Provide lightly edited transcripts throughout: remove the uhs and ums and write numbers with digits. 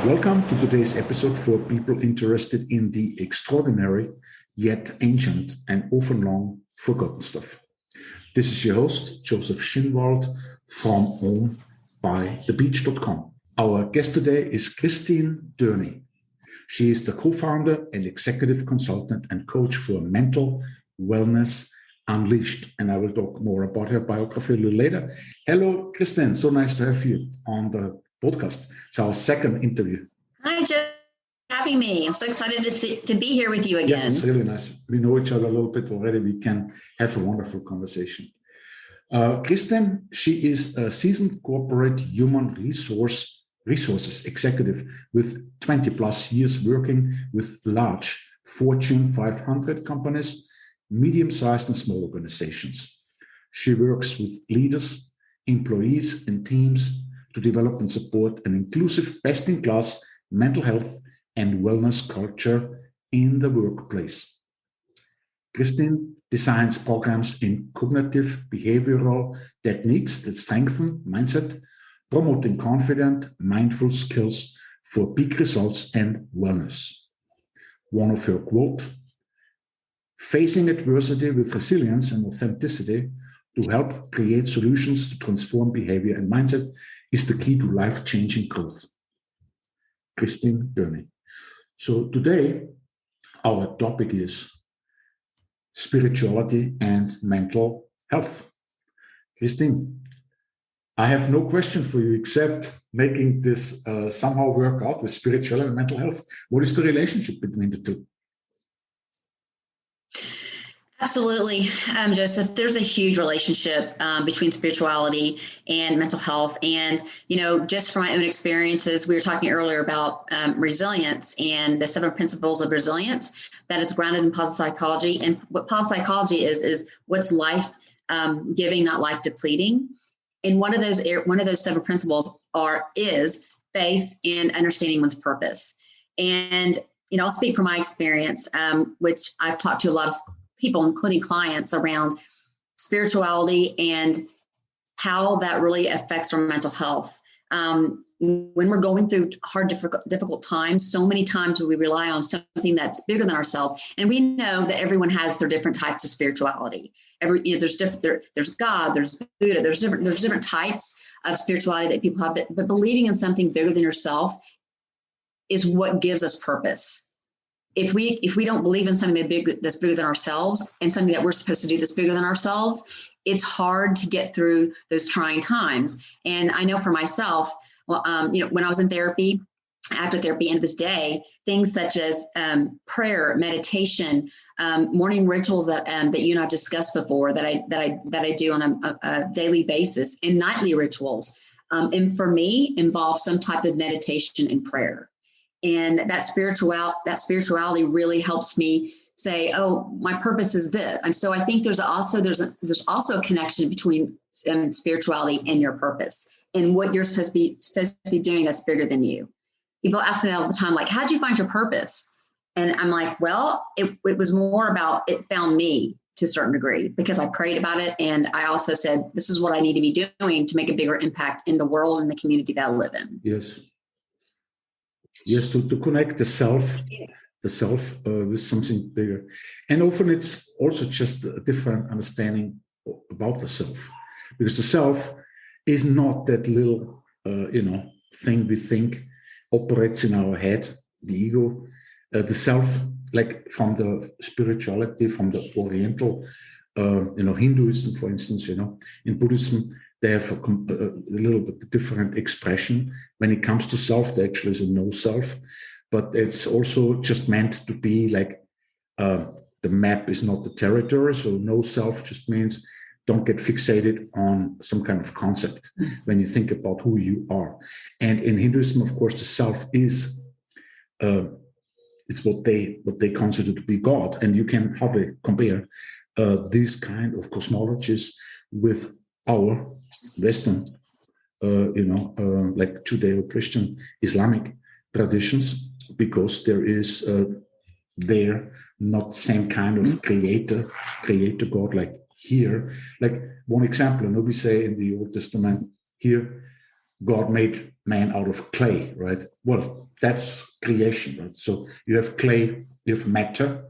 Welcome to today's episode for people interested in the extraordinary, yet ancient and often long forgotten stuff. This is your host, Joseph Schinwald from ownbythebeach.com. Our guest today is Kristin Durney. She is the co-founder and executive consultant and coach for Mental Wellness Unleashed. And I will talk more about her biography a little later. Hello, Kristin. So nice to have you on the podcast. It's our second interview. Hi, Joe. Having me. I'm so excited to be here with you again. Yes, it's really nice. We know each other a little bit already. We can have a wonderful conversation. Kristin, she is a seasoned corporate human resources executive with 20 plus years working with large Fortune 500 companies, medium-sized and small organizations. She works with leaders, employees, and teams to develop and support an inclusive, best-in-class mental health and wellness culture in the workplace. Kristin designs programs in cognitive behavioral techniques that strengthen mindset, promoting confident, mindful skills for peak results and wellness. One of her quotes, "Facing adversity with resilience and authenticity to help create solutions to transform behavior and mindset is the key to life-changing growth." Kristin Durney. So today, our topic is spirituality and mental health. Kristin, I have no question for you except making this somehow work out with spirituality and mental health. What is the relationship between the two? Absolutely, Joseph. There's a huge relationship between spirituality and mental health. And, just from my own experiences, we were talking earlier about resilience and the 7 principles of resilience that is grounded in positive psychology. And what positive psychology is what's life giving, not life depleting. And one of those 7 principles is faith and understanding one's purpose. And, I'll speak from my experience, which I've talked to a lot of people, including clients, around spirituality and how that really affects our mental health. When we're going through hard, difficult times, so many times we rely on something that's bigger than ourselves. And we know that everyone has their different types of spirituality. There's God, there's Buddha, there's different types of spirituality that people have, but believing in something bigger than yourself is what gives us purpose. If we don't believe in something that's bigger than ourselves and something that we're supposed to do that's bigger than ourselves, it's hard to get through those trying times. And I know for myself, when I was in therapy, after therapy, end of this day, things such as prayer, meditation, morning rituals that you and I've discussed before that I do on a daily basis, and nightly rituals, and for me involve some type of meditation and prayer. And that spirituality really helps me say, oh, my purpose is this. And so I think there's also a connection between spirituality and your purpose and what you're supposed to be doing that's bigger than you. People ask me all the time, like, how'd you find your purpose? And I'm like, well, it was more about it found me to a certain degree because I prayed about it. And I also said, this is what I need to be doing to make a bigger impact in the world and the community that I live in. Yes, to connect the self with something bigger. And often it's also just a different understanding about the self, because the self is not that little, thing we think operates in our head, the ego. The self, like from the spirituality, from the Oriental, Hinduism, for instance, in Buddhism, they have a little bit different expression. When it comes to self, there actually is a no self, but it's also just meant to be like the map is not the territory. So no self just means don't get fixated on some kind of concept when you think about who you are. And in Hinduism, of course, the self is it's what they consider to be God, and you can hardly compare these kind of cosmologies with our Western, like Judeo-Christian Islamic traditions, because there is not same kind of creator God like here. Like one example, we say in the Old Testament here, God made man out of clay, right? Well, that's creation, right? So you have clay, you have matter,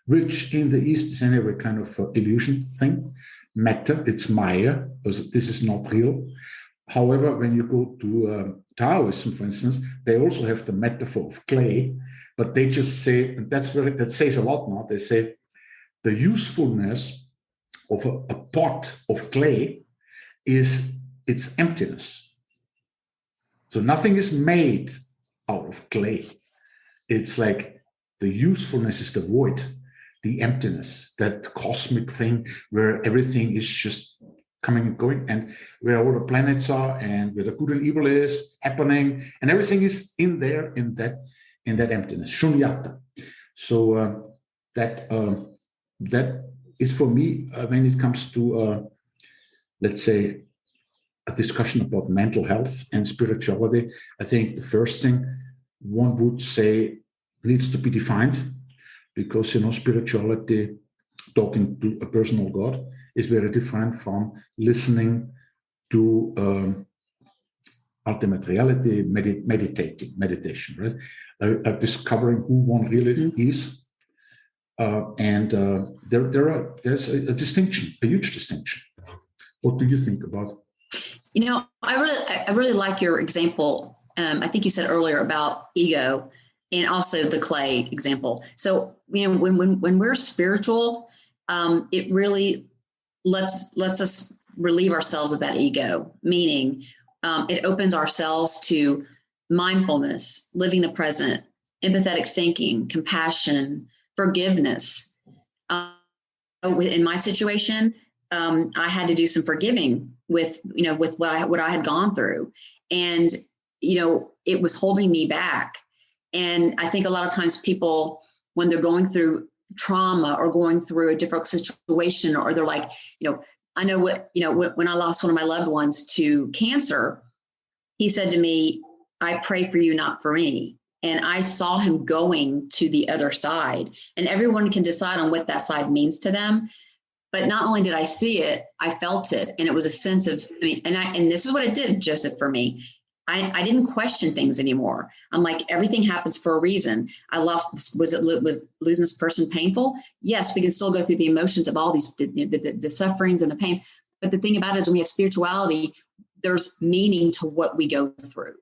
which in the East is anyway kind of an illusion thing. Matter, it's Maya, this is not real. However, when you go to Taoism, for instance, they also have the metaphor of clay, but they just say, and that says a lot now, they say the usefulness of a pot of clay is its emptiness. So nothing is made out of clay. It's like the usefulness is the void, the emptiness, that cosmic thing where everything is just coming and going, and where all the planets are, and where the good and evil is happening, and everything is in there, in that emptiness, shunyata. So that is for me when it comes to let's say a discussion about mental health and spirituality. I think the first thing one would say needs to be defined, because spirituality, talking to a personal God, is very different from listening to ultimate reality, meditation, right? Discovering who one really is. There's a distinction, a huge distinction. What do you think about? I really like your example. I think you said earlier about ego, and also the clay example. So, when we're spiritual, it really lets us relieve ourselves of that ego, meaning it opens ourselves to mindfulness, living the present, empathetic thinking, compassion, forgiveness. In my situation, I had to do some forgiving with what I had gone through, and it was holding me back. And I think a lot of times people, when they're going through trauma or going through a difficult situation, or they're like, I know when I lost one of my loved ones to cancer, he said to me, "I pray for you, not for me." And I saw him going to the other side, and everyone can decide on what that side means to them. But not only did I see it, I felt it. And it was a sense of, and this is what it did, Joseph, for me. I didn't question things anymore. I'm like, everything happens for a reason. I lost, was losing this person painful? Yes, we can still go through the emotions of all these, the sufferings and the pains. But the thing about it is, when we have spirituality, there's meaning to what we go through.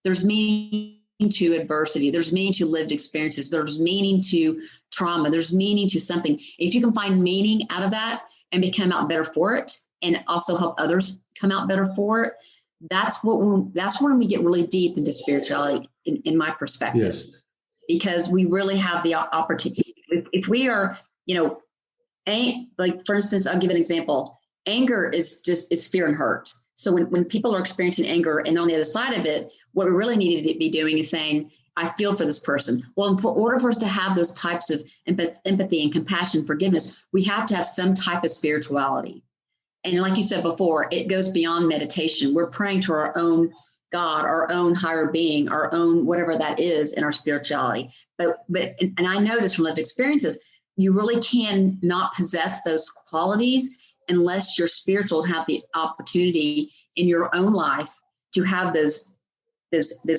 There's meaning to adversity. There's meaning to lived experiences. There's meaning to trauma. There's meaning to something. If you can find meaning out of that and become out better for it, and also help others come out better for it, that's when we get really deep into spirituality, in my perspective. Yes. Because we really have the opportunity. If we are, like, for instance, I'll give an example. Anger is fear and hurt. So when people are experiencing anger, and on the other side of it, what we really need to be doing is saying, I feel for this person. Well, in order for us to have those types of empathy and compassion, forgiveness, we have to have some type of spirituality. And like you said before, it goes beyond meditation. We're praying to our own God, our own higher being, our own whatever that is in our spirituality. But I know this from lived experiences, you really can not possess those qualities unless you're spiritual and have the opportunity in your own life to have those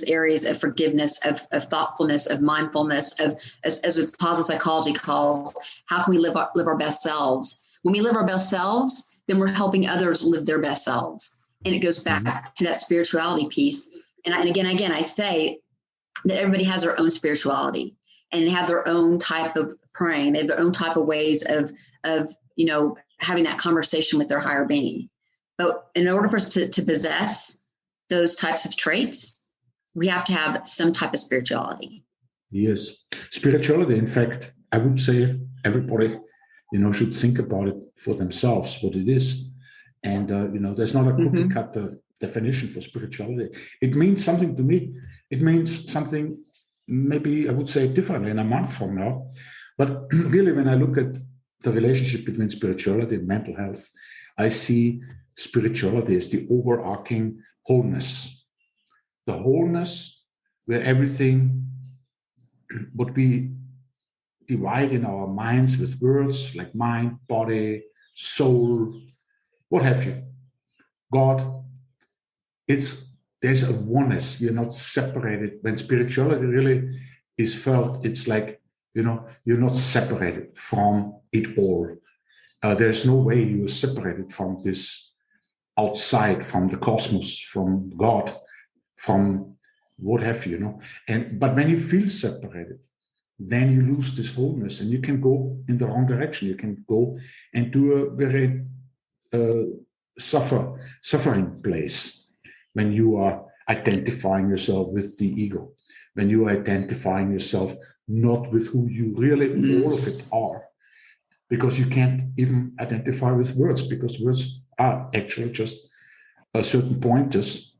areas of forgiveness, of thoughtfulness, of mindfulness, of as positive psychology calls, how can we live our best selves? When we live our best selves, then we're helping others live their best selves. And it goes back to that spirituality piece. And again, I say that everybody has their own spirituality, and they have their own type of praying. They have their own type of ways of having that conversation with their higher being. But in order for us to possess those types of traits, we have to have some type of spirituality. Yes. Spirituality, in fact, I would say everybody should think about it for themselves, what it is. And, there's not a cookie cutter definition for spirituality. It means something to me. It means something, maybe I would say differently in a month from now. But really, when I look at the relationship between spirituality and mental health, I see spirituality as the overarching wholeness. The wholeness where everything, what we divide in our minds with words like mind, body, soul, what have you, God, it's there's a oneness. We are not separated. When spirituality really is felt, it's like, you're not separated from it all. There's no way you're separated from this outside, from the cosmos, from God, from what have you, but when you feel separated, then you lose this wholeness, and you can go in the wrong direction. You can go into a very suffering place when you are identifying yourself with the ego, when you are identifying yourself not with who you really all of it are, because you can't even identify with words, because words are actually just a certain point. Just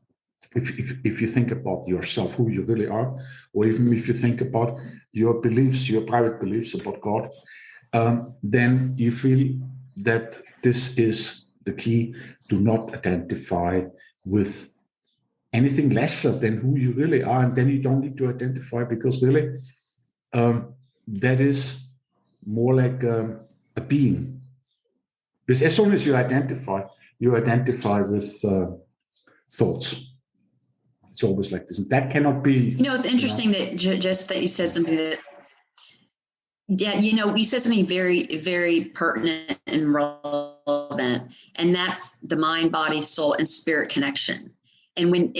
if you think about yourself, who you really are, or even if you think about your beliefs, your private beliefs about God, then you feel that this is the key to not identify with anything lesser than who you really are. And then you don't need to identify, because really that is more like a being. Because as soon as you identify with thoughts. It's always like this. And that cannot be. It's interesting that just that you said something that, you said something very, very pertinent and relevant, and that's the mind, body, soul, and spirit connection. And when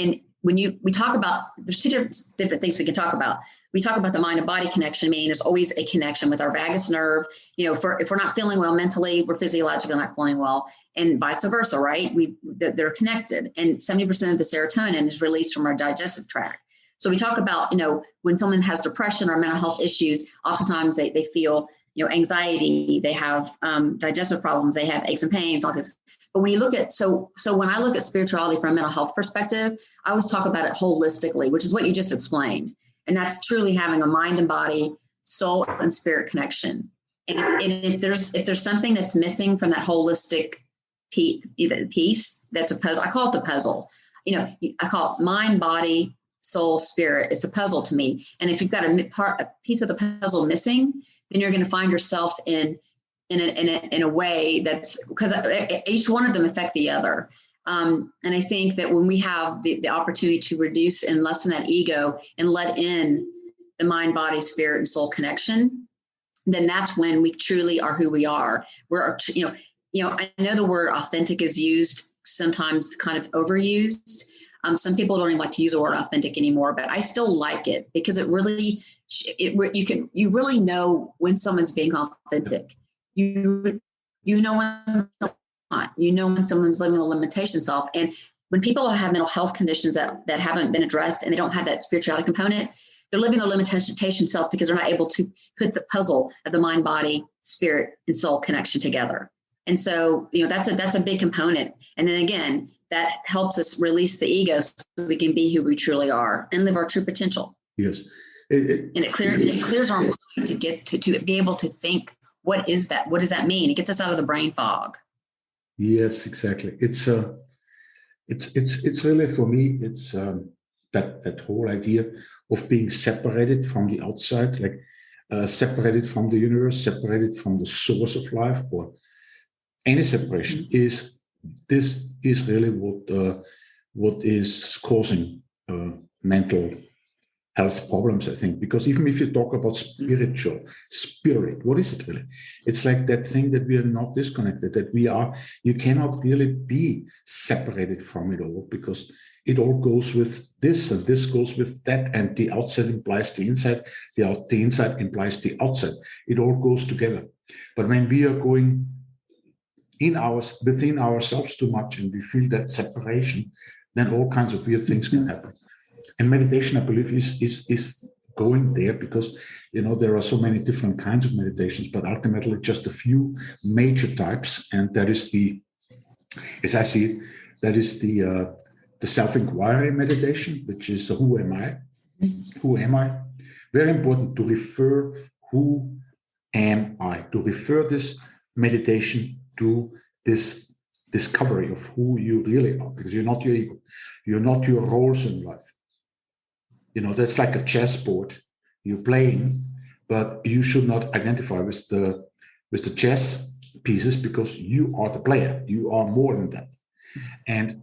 we talk about, there's two different things we can talk about. We talk about the mind and body connection, meaning there's always a connection with our vagus nerve. If we're not feeling well mentally, we're physiologically not feeling well, and vice versa, right? They're connected, and 70% of the serotonin is released from our digestive tract. So we talk about, when someone has depression or mental health issues, oftentimes they feel, anxiety, they have digestive problems, they have aches and pains, all this. But when you look at, so when I look at spirituality from a mental health perspective, I always talk about it holistically, which is what you just explained. And that's truly having a mind and body, soul and spirit connection. And if there's something that's missing from that holistic piece, that's a puzzle. I call it the puzzle. I call it mind, body, soul, spirit. It's a puzzle to me. And if you've got a piece of the puzzle missing, then you're going to find yourself in a way that's, because each one of them affect the other. And I think that when we have the opportunity to reduce and lessen that ego and let in the mind, body, spirit, and soul connection, then that's when we truly are who we are. I know the word authentic is used sometimes kind of overused. Some people don't even like to use the word authentic anymore, but I still like it, because it really, you really know when someone's being authentic. You know when not. When someone's living a limitation self. And when people have mental health conditions that haven't been addressed and they don't have that spirituality component, they're living their limitation self because they're not able to put the puzzle of the mind, body, spirit, and soul connection together. And so, that's a big component. And then again, that helps us release the ego so we can be who we truly are and live our true potential. Yes. It clears our mind to get to be able to think, what is that? What does that mean? It gets us out of the brain fog. Yes, exactly. It's really, for me, it's that whole idea of being separated from the outside, like separated from the universe, separated from the source of life, or any separation is really what is causing mental health problems, I think. Because even if you talk about spirit, what is it really? It's like that thing that we are not disconnected, that you cannot really be separated from it all, because it all goes with this and this goes with that, and the outside implies the inside, the inside implies the outside. It all goes together. But when we are going within ourselves too much and we feel that separation, then all kinds of weird things can happen. And meditation, I believe, is going there, because there are so many different kinds of meditations, but ultimately just a few major types, and that is as I see it, that is the self-inquiry meditation, which is who am I? Who am I? Very important to refer who am I, to refer this meditation to this discovery of who you really are, because you're not your ego, you're not your roles in life. That's like a chessboard you're playing, but you should not identify with the chess pieces, because you are the player. You are more than that. And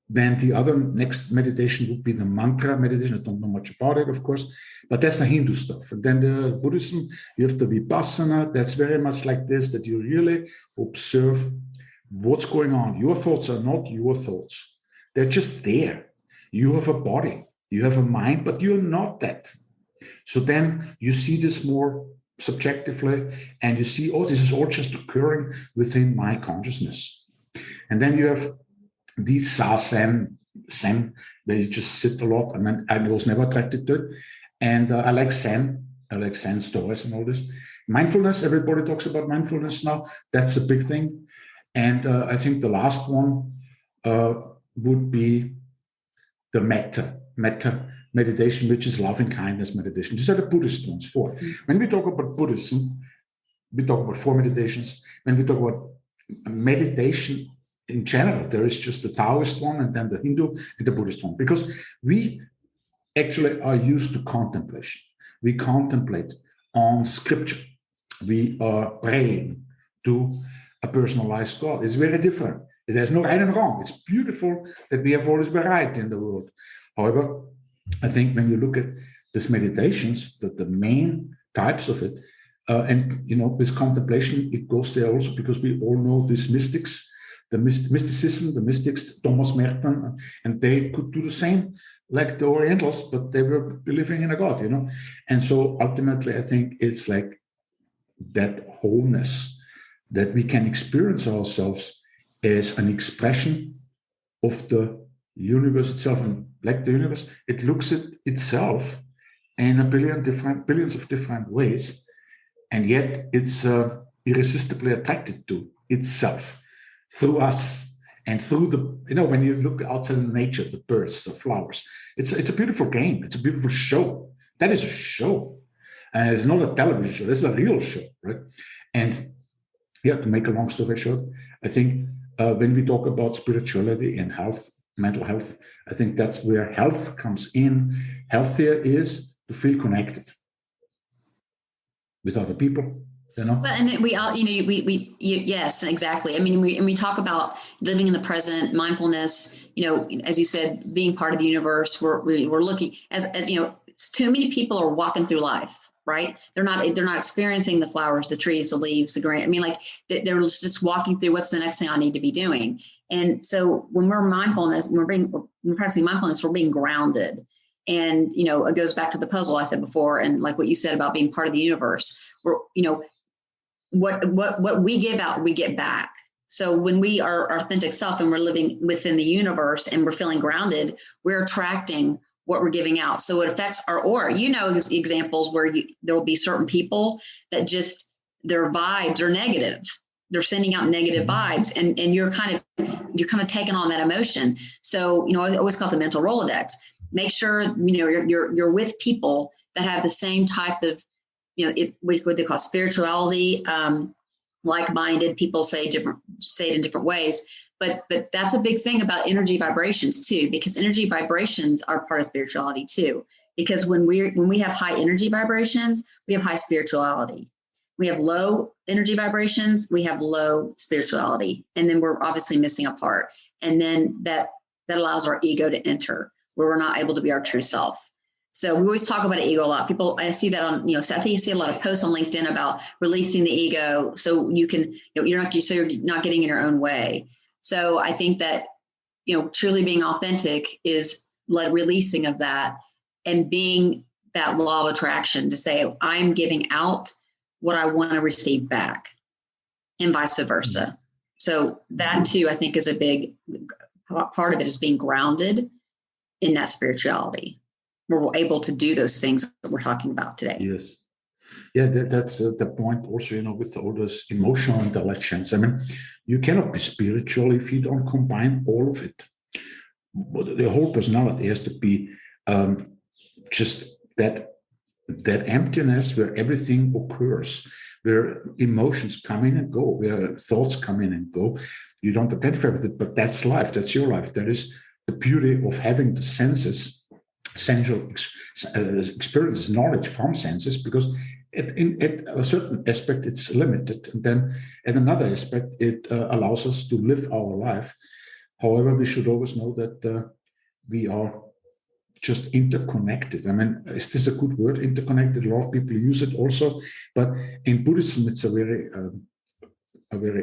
Then the other next meditation would be the mantra meditation. I don't know much about it, of course, but that's the Hindu stuff. And then the Buddhism, you have the Vipassana. That's very much like this, that you really observe what's going on. Your thoughts are not your thoughts. They're just there. You have a body, you have a mind, but you're not that. So then you see this more subjectively, and you see, oh, this is all just occurring within my consciousness. And then you have these Zen, where you just sit a lot. I mean, I was never attracted to it. And I like Zen. I like Zen stories and all this. Mindfulness, everybody talks about mindfulness now. That's a big thing. And I think the last one would be the metta meditation, which is loving kindness meditation. These are the Buddhist ones, 4. When we talk about Buddhism, we talk about 4 meditations. When we talk about meditation in general, there is just the Taoist one, and then the Hindu and the Buddhist one, because we actually are used to contemplation. We contemplate on scripture. We are praying to a personalized God. It's very different. There's no right and wrong. It's beautiful that we have always been right in the world. However, I think when you look at these meditations, that the main types of it, and with contemplation, it goes there also because we all know these mystics, the mysticism, the mystics, Thomas Merton, and they could do the same like the Orientals, but they were believing in a God, And so ultimately, I think it's like that wholeness that we can experience ourselves as an expression of the universe itself. And like the universe, it looks at itself in a billions of different ways, and yet it's irresistibly attracted to itself through us and through the, when you look outside in nature, the birds, the flowers, it's a beautiful game. It's a beautiful show. That is a show. It's not a television show. It's a real show, right? And yeah, to make a long story short, I think when we talk about spirituality and health, mental health, I think that's where health comes in. Healthier is to feel connected with other people. But and we all, yes, exactly. I mean, we talk about living in the present, mindfulness. As you said, being part of the universe. We're looking as too many people are walking through life, right? They're not experiencing the flowers, the trees, the leaves, the green. I mean, like they're just walking through what's the next thing I need to be doing. And so when we're mindfulness, when we're practicing mindfulness, we're being grounded. And it goes back to the puzzle I said before, and like what you said about being part of the universe. We're what we give out, we get back. So when we are our authentic self and we're living within the universe and we're feeling grounded, we're attracting what we're giving out. So it affects our aura. Examples where there will be certain people that just their vibes are negative. They're sending out negative vibes, and you're kind of taking on that emotion. So I always call it the mental Rolodex. Make sure you're with people that have the same type of what they call spirituality, like-minded people. Say it in different ways, but that's a big thing about energy vibrations too, because energy vibrations are part of spirituality too. Because when we have high energy vibrations, we have high spirituality. We have low energy vibrations, we have low spirituality, and then we're obviously missing a part. And then that allows our ego to enter, where we're not able to be our true self. So we always talk about ego a lot. People, I see that on, so I think you see a lot of posts on LinkedIn about releasing the ego, so you can, you're not getting in your own way. So I think that, truly being authentic is like releasing of that and being that law of attraction to say, I'm giving out what I want to receive back, and vice versa. So that too, I think, is a big part of it, is being grounded in that spirituality, where we're able to do those things that we're talking about today. Yes. Yeah, that's the point also, with all those emotional intelligence. I mean, you cannot be spiritual if you don't combine all of it. The whole personality has to be just that emptiness where everything occurs, where emotions come in and go, where thoughts come in and go. You don't identify with it, but that's life. That's your life. That is the beauty of having the senses, sensual experiences, knowledge from senses, because at a certain aspect it's limited, and then at another aspect it allows us to live our life However, we should always know that we are just interconnected. I mean, is this a good word, interconnected? A lot of people use it also, but in Buddhism, it's a very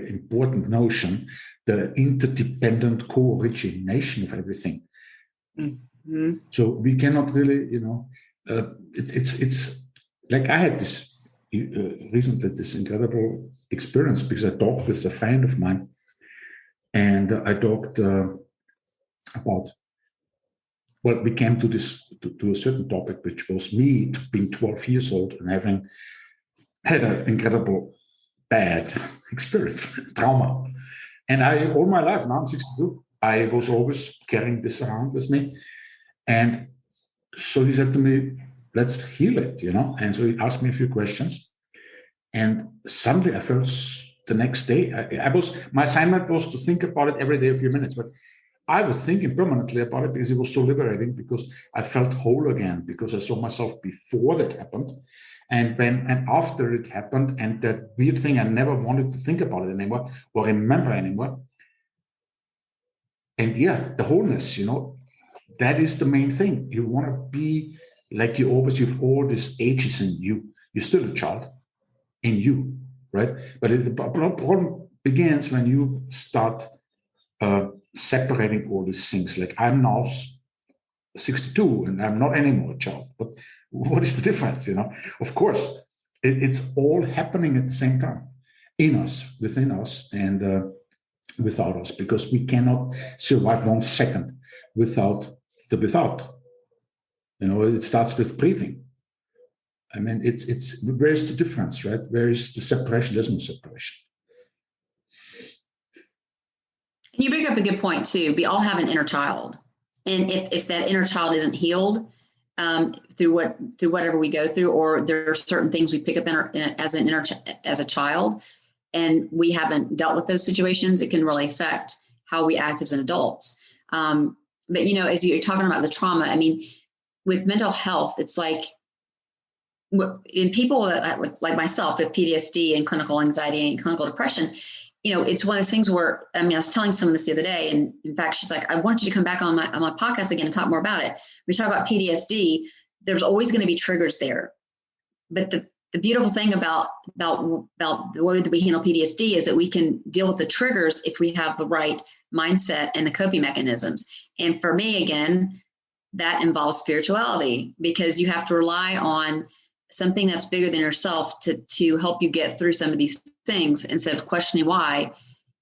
important notion, the interdependent co-origination of everything. Mm-hmm. So we cannot really, it's like I had this recently, this incredible experience because I talked with a friend of mine, and I talked about, well, we came to this to a certain topic, which was me being 12 years old and having had an incredible bad experience, trauma. And all my life, now I'm 62, I was always carrying this around with me. And so he said to me, let's heal it, And so he asked me a few questions. And suddenly I felt the next day, my assignment was to think about it every day a few minutes, but I was thinking permanently about it because it was so liberating, because I felt whole again, because I saw myself before that happened. And after it happened, and that weird thing, I never wanted to think about it anymore or remember anymore. And the wholeness, that is the main thing. You want to be like you've all these ages in you. You're still a child in you, right? But the problem begins when you start separating all these things. Like I'm now 62 and I'm not anymore a child. But what is the difference? Of course, it's all happening at the same time in us, within us, and without us, because we cannot survive 1 second without the without. It starts with breathing. I mean, it's where's the difference, right? Where is the separation? There's no separation. You bring up a good point too. We all have an inner child, and if that inner child isn't healed through whatever we go through, or there are certain things we pick up as a child, and we haven't dealt with those situations, it can really affect how we act as an adults. But as you're talking about the trauma, I mean, with mental health, it's like in people like myself with PTSD and clinical anxiety and clinical depression. It's one of those things where, I was telling someone this the other day, and in fact, she's like, I want you to come back on my podcast again and talk more about it. We talk about PTSD, there's always going to be triggers there. But the beautiful thing about the way that we handle PTSD is that we can deal with the triggers if we have the right mindset and the coping mechanisms. And for me, again, that involves spirituality, because you have to rely on something that's bigger than yourself to help you get through some of these things. Instead of questioning why,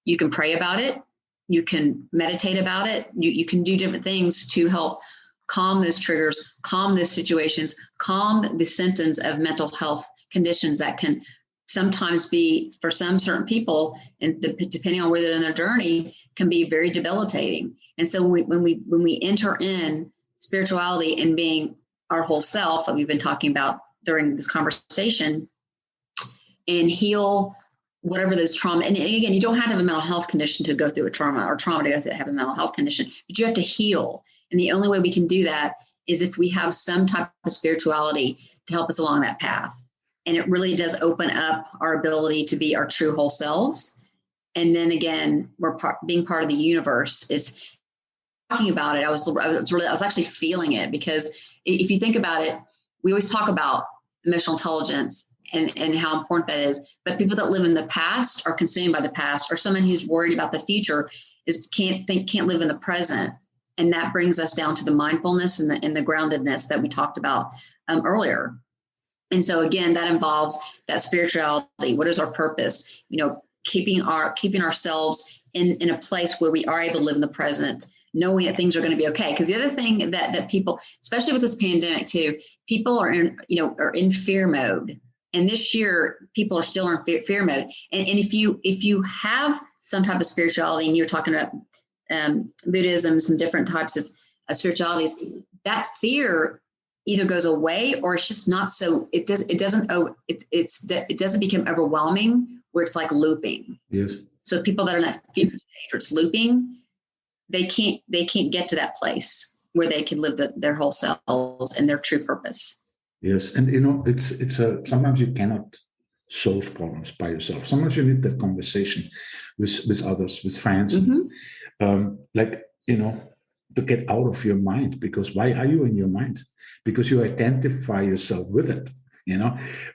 you can pray about it, you can meditate about it, you can do different things to help calm those triggers, calm those situations, calm the symptoms of mental health conditions that can sometimes be, for some certain people, and depending on where they're in their journey, can be very debilitating. And so when we enter in spirituality and being our whole self that we've been talking about during this conversation, and heal whatever those trauma, and again, you don't have to have a mental health condition to go through a trauma, or trauma to have a mental health condition, but you have to heal. And the only way we can do that is if we have some type of spirituality to help us along that path. And it really does open up our ability to be our true whole selves. And then again, being part of the universe is talking about it. I was actually feeling it, because if you think about it, we always talk about emotional intelligence and how important that is. But people that live in the past are consumed by the past, or someone who's worried about the future can't live in the present. And that brings us down to the mindfulness and the groundedness that we talked about earlier. And so again, that involves that spirituality. What is our purpose? Keeping ourselves in a place where we are able to live in the present, knowing that things are going to be okay. Because the other thing that people, especially with this pandemic too, people are in fear mode. And this year, people are still in fear mode. And if you have some type of spirituality, and you're talking about Buddhism, some different types of spiritualities, that fear either goes away, or it's just not so. It doesn't become overwhelming, where it's like looping. Yes. So people that are in that fear stage where it's looping, they can't get to that place where they can live their whole selves and their true purpose. Yes, and it's sometimes you cannot solve problems by yourself. Sometimes you need that conversation with others, with friends, like, to get out of your mind. Because why are you in your mind? Because you identify yourself with it,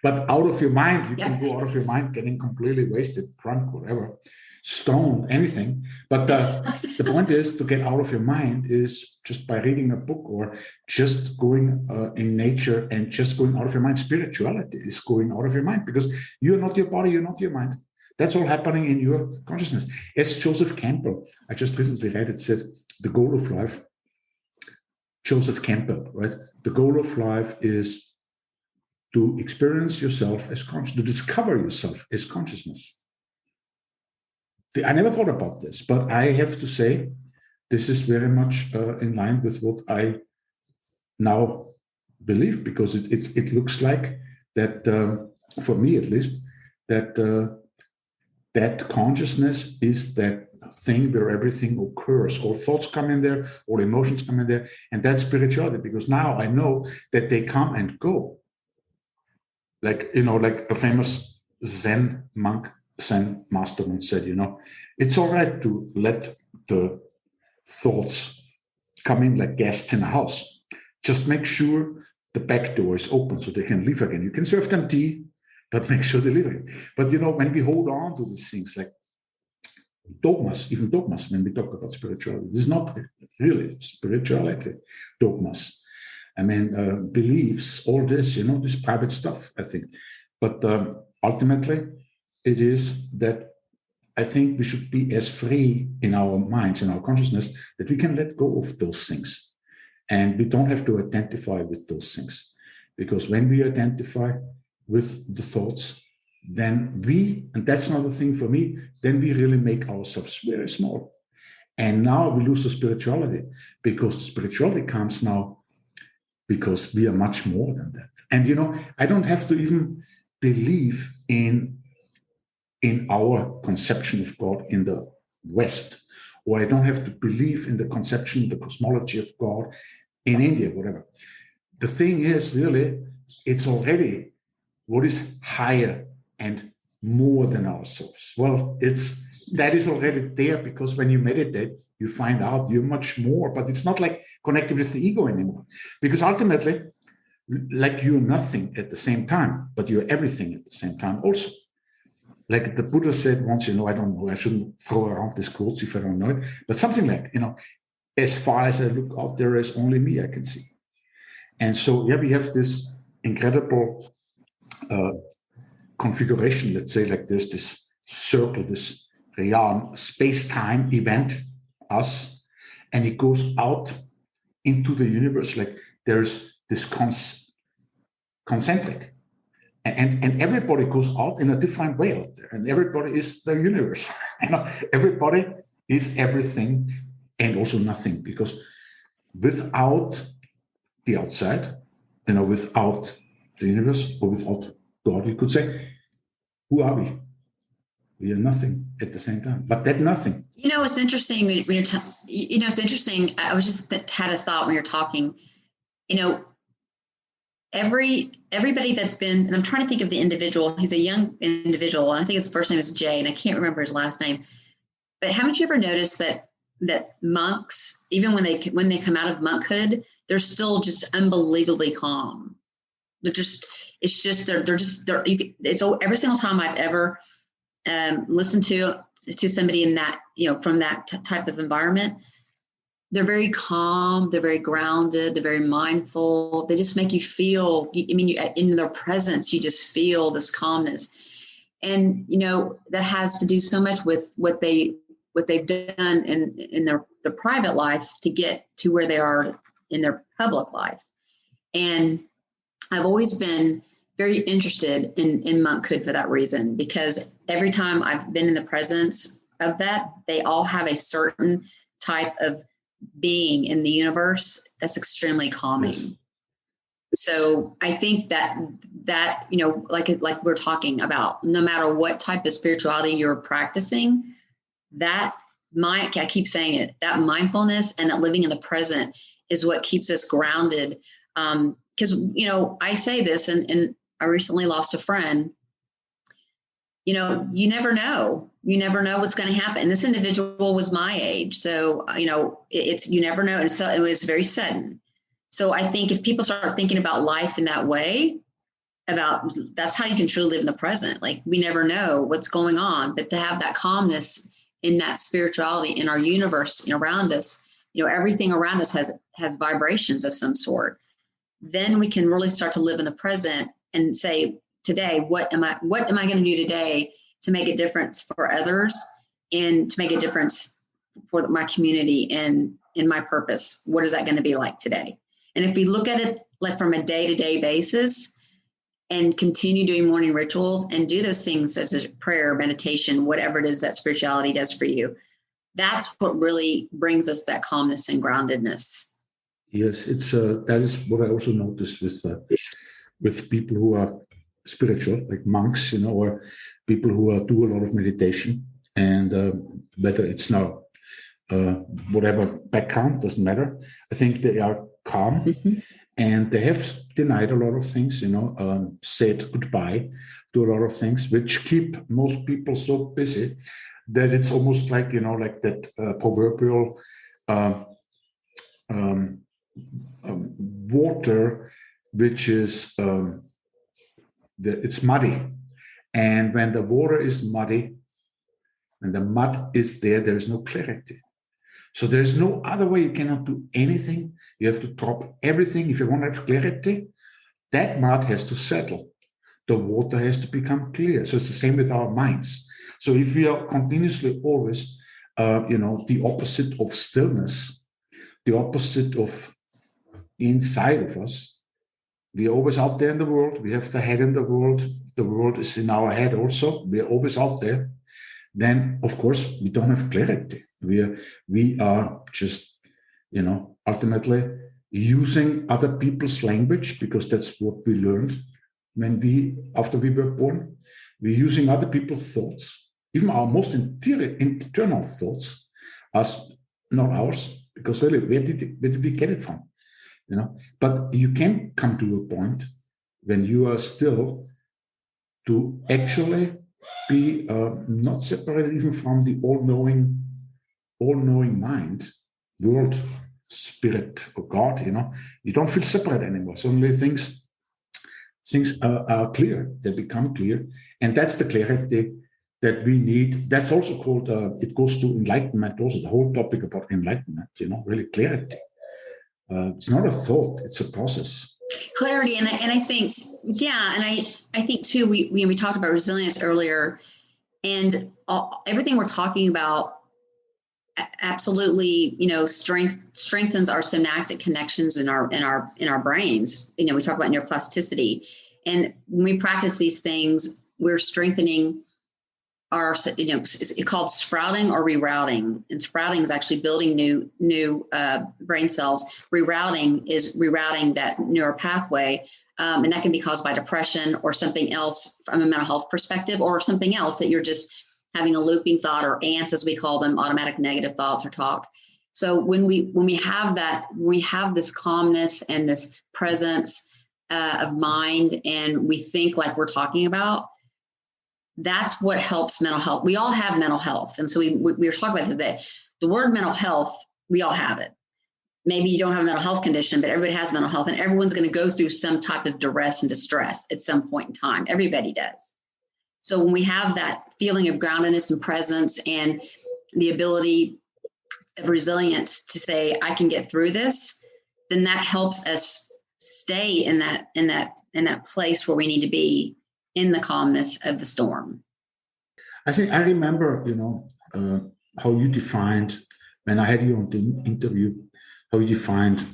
but out of your mind, you can go out of your mind getting completely wasted, drunk, whatever, stoned, anything. But the point is, to get out of your mind is just by reading a book or just going in nature and just going out of your mind. Spirituality is going out of your mind, because you're not your body, you're not your mind. That's all happening in your consciousness. As Joseph Campbell, I just recently read it, said, the goal of life, Joseph Campbell, right? The goal of life is to experience yourself as conscious, to discover yourself as consciousness. I never thought about this, but I have to say, this is very much in line with what I now believe, because it looks like that, for me at least, that that consciousness is that thing where everything occurs. All thoughts come in there, all emotions come in there, and that's spirituality, because now I know that they come and go. Like, like a famous Zen monk, Zen master once said, it's all right to let the thoughts come in like guests in a house. Just make sure the back door is open so they can leave again. You can serve them tea, but make sure they leave again. But, when we hold on to these things like dogmas, even dogmas, when we talk about spirituality, this is not really spirituality, dogmas. I mean, beliefs, all this, this private stuff, I think. But ultimately, it is that I think we should be as free in our minds, in our consciousness, that we can let go of those things. And we don't have to identify with those things. Because when we identify with the thoughts, then and that's another thing for me, then we really make ourselves very small. And now we lose the spirituality, because the spirituality comes now because we are much more than that. And, I don't have to even believe in our conception of God in the West, or I don't have to believe in the conception, the cosmology of God in India, whatever. The thing is, really, it's already what is higher and more than ourselves. Well, that is already there, because when you meditate, you find out you're much more, but it's not like connected with the ego anymore. Because ultimately, like, you're nothing at the same time, but you're everything at the same time also. Like the Buddha said once, I don't know, I shouldn't throw around these quotes if I don't know it, but something like, as far as I look out, there is only me I can see. And so, we have this incredible configuration, let's say, like there's this circle, this realm, space-time event, us, and it goes out into the universe. Like there's this concentric, and everybody goes out in a different way out there, and everybody is the universe. Everybody is everything and also nothing, because without the outside, without the universe, or without God, you could say, who are we? We are nothing at the same time, but that nothing. It's interesting when you're, it's interesting. I was just had a thought when you're talking, everybody that's been, and I'm trying to think of the individual, he's a young individual, and I think his first name is Jay, and I can't remember his last name, but haven't you ever noticed that monks, even when they come out of monkhood, they're still just unbelievably calm. It's every single time I've ever listened to somebody in that, from that type of environment, they're very calm, they're very grounded, they're very mindful. They just make you feel, in their presence, you just feel this calmness. And, that has to do so much with what they've done in their private life to get to where they are in their public life. And I've always been very interested in monkhood for that reason, because every time I've been in the presence of that, they all have a certain type of being in the universe that's extremely calming. Yes. So I think that like we're talking about, no matter what type of spirituality you're practicing, I keep saying it, that mindfulness and that living in the present is what keeps us grounded. Because, I say this, and I recently lost a friend, you never know. You never know what's going to happen. And this individual was my age. So, you never know. And so it was very sudden. So I think if people start thinking about life in that way, that's how you can truly live in the present. Like, we never know what's going on, but to have that calmness in that spirituality in our universe around us, everything around us has vibrations of some sort. Then we can really start to live in the present and say, today, what am I going to do today to make a difference for others and to make a difference for my community and in my purpose? What is that going to be like today? And if we look at it like from a day-to-day basis and continue doing morning rituals and do those things as a prayer, meditation, whatever it is that spirituality does for you, that's what really brings us that calmness and groundedness. Yes, it's that is what I also noticed with people who are spiritual, like monks, or people who do a lot of meditation, and whether it's now whatever background, doesn't matter. I think they are calm, and they have denied a lot of things, said goodbye to a lot of things, which keep most people so busy that it's almost like, like that proverbial water, which is it's muddy. And when the water is muddy, when the mud is there is no clarity. So there's no other way. You cannot do anything. You have to drop everything. If you want to have clarity, that mud has to settle. The water has to become clear. So it's the same with our minds. So if we are continuously always, the opposite of stillness, the opposite of inside of us, we are always out there in the world. We have the head in the world. The world is in our head also. We are always out there. Then, of course, we don't have clarity. We are just, ultimately using other people's language, because that's what we learned after we were born. We're using other people's thoughts, even our most internal thoughts, as not ours, because really, where did we get it from? But you can come to a point when you are still to actually be not separated even from the all-knowing mind, world, spirit, or God. You don't feel separate anymore. Suddenly things are clear. They become clear, and that's the clarity that we need. That's also called. It goes to enlightenment. Also, the whole topic about enlightenment. Really clarity. It's not a thought; it's a process. Clarity, and I think, and I think too. We talked about resilience earlier, and everything we're talking about absolutely, strengthens our synaptic connections in our brains. We talk about neuroplasticity, and when we practice these things, we're strengthening our, it's called sprouting or rerouting. And sprouting is actually building new brain cells. Rerouting is rerouting that neural pathway. And that can be caused by depression or something else from a mental health perspective, or something else that you're just having a looping thought, or ants, as we call them, automatic negative thoughts or talk. So when we have that, when we have this calmness and this presence of mind, and we think like we're talking about, that's what helps mental health. We all have mental health. And so we were talking about today, the word mental health, we all have it. Maybe you don't have a mental health condition, but everybody has mental health, and everyone's going to go through some type of duress and distress at some point in time. Everybody does. So when we have that feeling of groundedness and presence and the ability of resilience to say, I can get through this, then that helps us stay in that place where we need to be, in the calmness of the storm. I think I remember, how you defined, when I had you on the interview, how you defined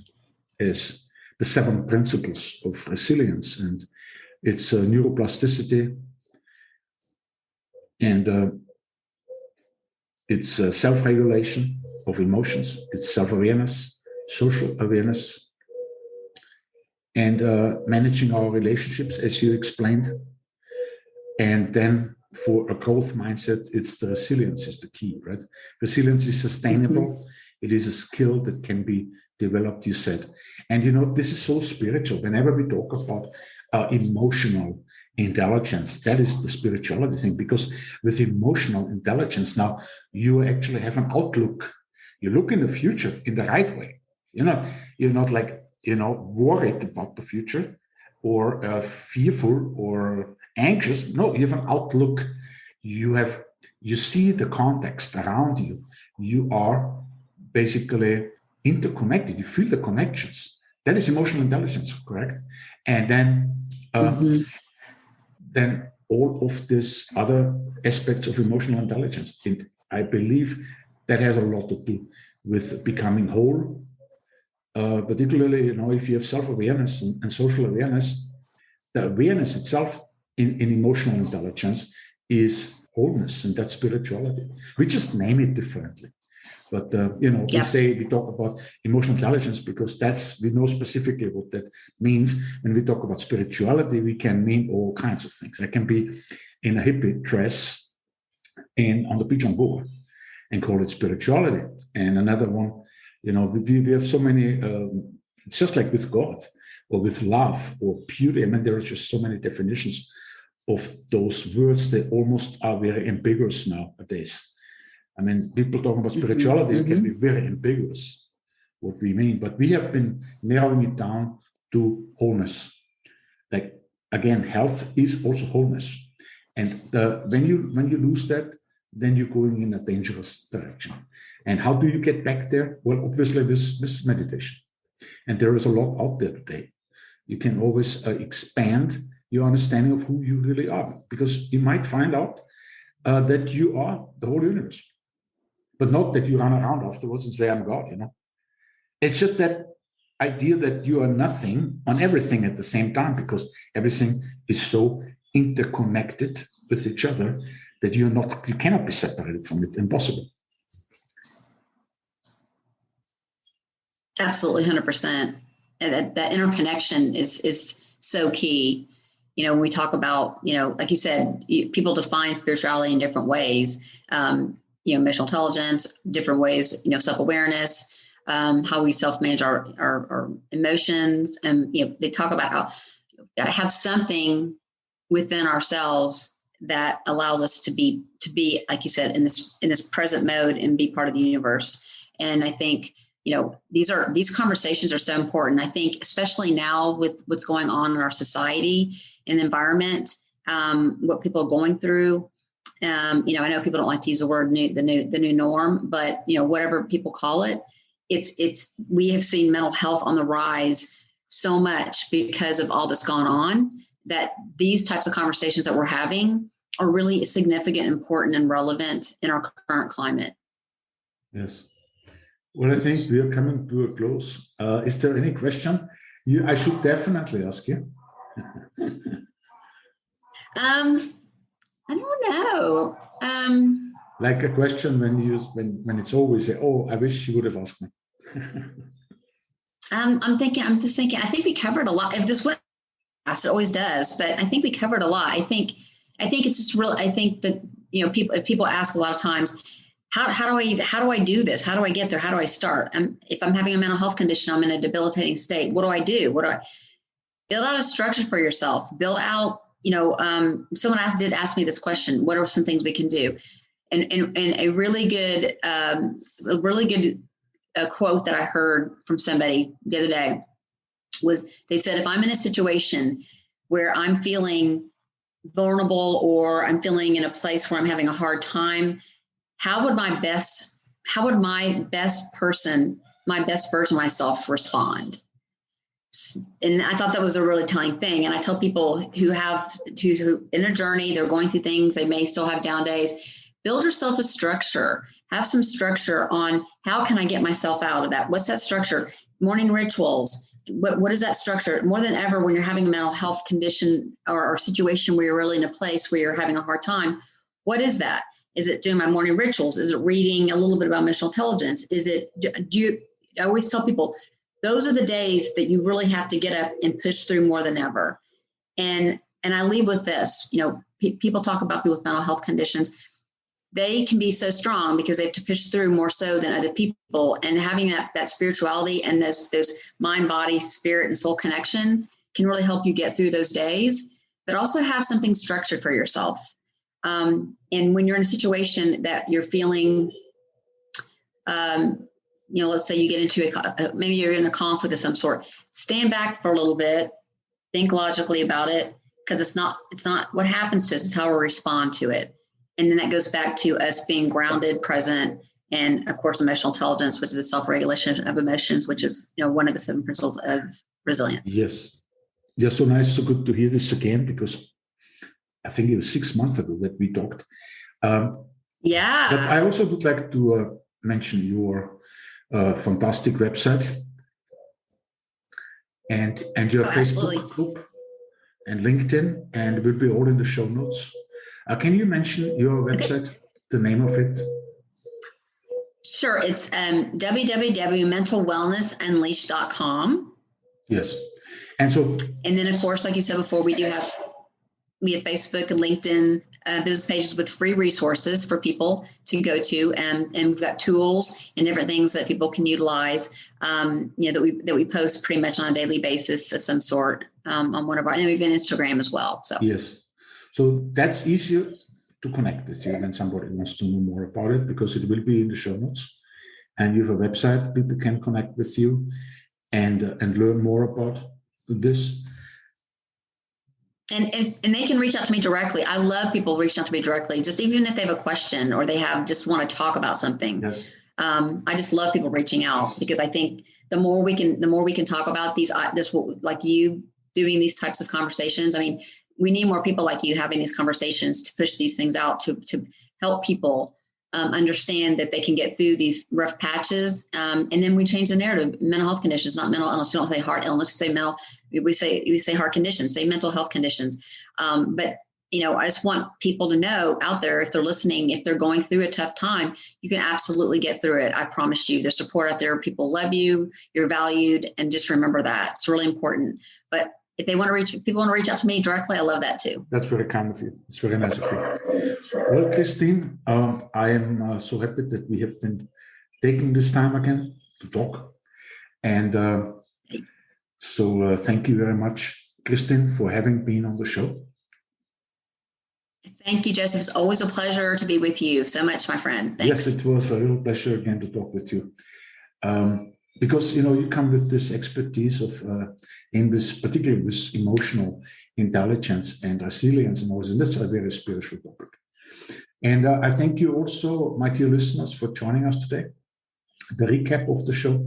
as the 7 principles of resilience. And it's neuroplasticity, and it's self-regulation of emotions, it's self-awareness, social awareness, and managing our relationships, as you explained. And then for a growth mindset, it's the resilience is the key, right? Resilience is sustainable. Mm-hmm. It is a skill that can be developed, you said. And, this is so spiritual. Whenever we talk about emotional intelligence. That is the spirituality thing, because with emotional intelligence, now you actually have an outlook. You look in the future in the right way. You're not like, worried about the future or fearful or anxious. No, you have an outlook. You see the context around you. You are basically interconnected. You feel the connections. That is emotional intelligence, correct? And then all of these other aspects of emotional intelligence. And I believe that has a lot to do with becoming whole. Particularly, if you have self-awareness and social awareness, the awareness itself in emotional intelligence is wholeness, and that's spirituality. We just name it differently. But, we talk about emotional intelligence because we know specifically what that means. When we talk about spirituality, we can mean all kinds of things. I can be in a hippie dress on the beach on Goa and call it spirituality. And another one, we have so many, it's just like with God or with love or beauty. I mean, there are just so many definitions of those words. They almost are very ambiguous nowadays. I mean, people talking about spirituality can be very ambiguous what we mean, but we have been narrowing it down to wholeness. Like, again, health is also wholeness. And when you lose that, then you're going in a dangerous direction. And how do you get back there? Well, obviously this meditation. And there is a lot out there today. You can always expand your understanding of who you really are, because you might find out that you are the whole universe, but not that you run around afterwards and say, I'm God, It's just that idea that you are nothing on everything at the same time, because everything is so interconnected with each other that you cannot be separated from it. Impossible. Absolutely, 100%. And that interconnection is so key. When we talk about, like you said, people define spirituality in different ways. Emotional intelligence, different ways, self-awareness, how we self-manage our emotions. And, they talk about how got to have something within ourselves that allows us to be, like you said, in this present mode and be part of the universe. And I think, these conversations are so important. I think, especially now with what's going on in our society and environment, what people are going through. I know people don't like to use the word the new norm, but whatever people call it, we have seen mental health on the rise so much because of all that's gone on, that these types of conversations that we're having are really significant, important, and relevant in our current climate. Yes. Well, I think we are coming to a close. Is there any question I should definitely ask you? I don't know. Like a question when it's always I wish you would have asked me. I'm just thinking, I think we covered a lot. If this went, it always does, but I think we covered a lot. I think it's just real. I think that, people ask a lot of times, how do I do this? How do I get there? How do I start? If I'm having a mental health condition, I'm in a debilitating state. What do I do? Build out a structure for yourself? Build out, someone did ask me this question: what are some things we can do? And a really good quote that I heard from somebody the other day was, they said, if I'm in a situation where I'm feeling vulnerable or I'm feeling in a place where I'm having a hard time, how would my best version of myself respond? And I thought that was a really telling thing. And I tell people who in a journey, they're going through things, they may still have down days, build yourself a structure, have some structure on how can I get myself out of that? What's that structure? Morning rituals. What is that structure? More than ever, when you're having a mental health condition or situation where you're really in a place where you're having a hard time, what is that? Is it doing my morning rituals? Is it reading a little bit about emotional intelligence? I always tell people, those are the days that you really have to get up and push through more than ever. And I leave with this, people talk about people with mental health conditions. They can be so strong because they have to push through more so than other people. And having that spirituality and those mind, body, spirit, and soul connection can really help you get through those days. but also have something structured for yourself. And when you're in a situation that you're feeling, let's say you get into maybe you're in a conflict of some sort, stand back for a little bit, think logically about it, because it's not what happens to us, it's how we respond to it. And then that goes back to us being grounded, present, and of course, emotional intelligence, which is the self-regulation of emotions, which is, one of the 7 principles of resilience. Yes. Yeah, so nice, so good to hear this again, because I think it was 6 months ago that we talked. Yeah. But I also would like to mention your fantastic website and your Facebook absolutely. group and LinkedIn, and it will be all in the show notes. Can you mention your website, the name of it? Sure. It's www.mentalwellnessunleashed.com. Yes. And then, of course, like you said before, we have Facebook and LinkedIn business pages with free resources for people to go to, and we've got tools and different things that people can utilize. That we post pretty much on a daily basis of some sort on one of our, and we've been Instagram as well. So yes, so that's easier to connect with you when somebody wants to know more about it, because it will be in the show notes, and you have a website. People can connect with you and learn more about this. And they can reach out to me directly. I love people reaching out to me directly, just even if they have a question or they just want to talk about something. Yes. I just love people reaching out, because I think the more we can talk about like you doing these types of conversations. I mean, we need more people like you having these conversations to push these things out, to help people understand that they can get through these rough patches. And then we change the narrative. Mental health conditions, not mental illness. We don't say heart illness. We say heart conditions, say mental health conditions. But I just want people to know out there, if they're listening, if they're going through a tough time, you can absolutely get through it. I promise you. There's support out there. People love you. You're valued. And just remember that. It's really important. But if people want to reach out to me directly, I love that too. That's very kind of you. It's very nice of you. Well, Kristin, I am so happy that we have been taking this time again to talk. And so thank you very much, Kristin, for having been on the show. Thank you, Joseph. It's always a pleasure to be with you so much, my friend. Thanks. Yes, it was a real pleasure again to talk with you. Because you come with this expertise of particularly with emotional intelligence and resilience, and all this, and that's a very spiritual topic. And I thank you also, my dear listeners, for joining us today. The recap of the show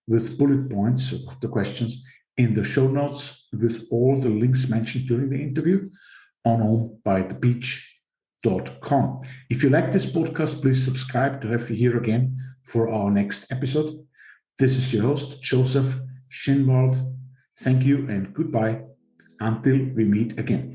with bullet points of the questions in the show notes, with all the links mentioned during the interview on homebythebeach.com. If you like this podcast, please subscribe to have you here again for our next episode. This is your host, Joseph Schinwald. Thank you and goodbye until we meet again.